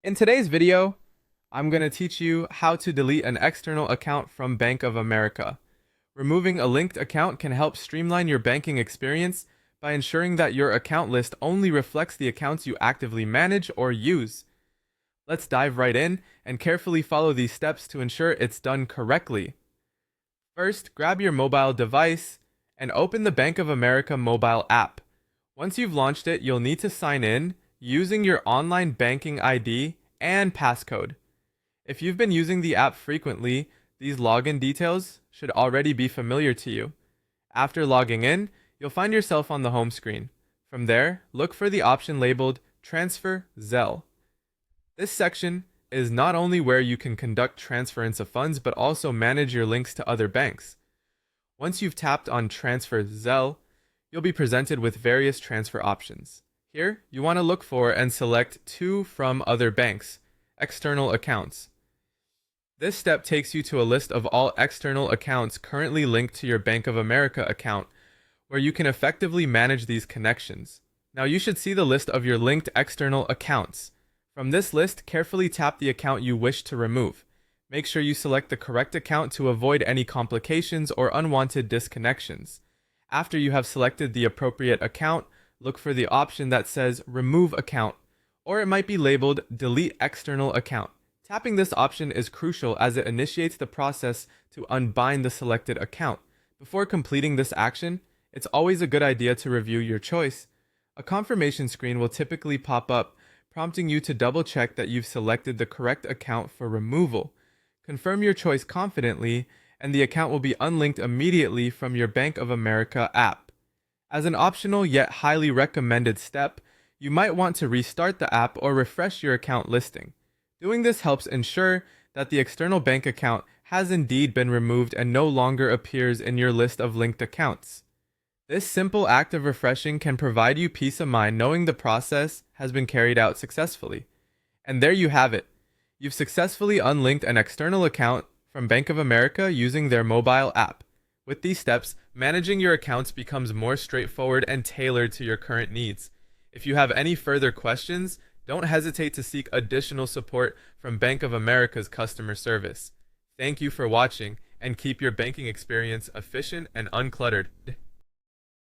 In today's video, I'm going to teach you how to delete an external account from Bank of America. Removing a linked account can help streamline your banking experience by ensuring that your account list only reflects the accounts you actively manage or use. Let's dive right in and carefully follow these steps to ensure it's done correctly. First, grab your mobile device and open the Bank of America mobile app. Once you've launched it, you'll need to sign in using your online banking ID and passcode. If you've been using the app frequently, these login details should already be familiar to you. After logging in, you'll find yourself on the home screen. From there, look for the option labeled Transfer Zelle. This section is not only where you can conduct transference of funds, but also manage your links to other banks. Once you've tapped on Transfer Zelle, you'll be presented with various transfer options. Here, you want to look for and select To From Other Banks, external accounts. This step takes you to a list of all external accounts currently linked to your Bank of America account, where you can effectively manage these connections. Now you should see the list of your linked external accounts. From this list, carefully tap the account you wish to remove. Make sure you select the correct account to avoid any complications or unwanted disconnections. After you have selected the appropriate account, look for the option that says Remove Account, or it might be labeled Delete External Account. Tapping this option is crucial as it initiates the process to unbind the selected account. Before completing this action, it's always a good idea to review your choice. A confirmation screen will typically pop up, prompting you to double check that you've selected the correct account for removal. Confirm your choice confidently, and the account will be unlinked immediately from your Bank of America app. As an optional yet highly recommended step, you might want to restart the app or refresh your account listing. Doing this helps ensure that the external bank account has indeed been removed and no longer appears in your list of linked accounts. This simple act of refreshing can provide you peace of mind knowing the process has been carried out successfully. And there you have it. You've successfully unlinked an external account from Bank of America using their mobile app. With these steps, managing your accounts becomes more straightforward and tailored to your current needs. If you have any further questions, don't hesitate to seek additional support from Bank of America's customer service. Thank you for watching, and keep your banking experience efficient and uncluttered.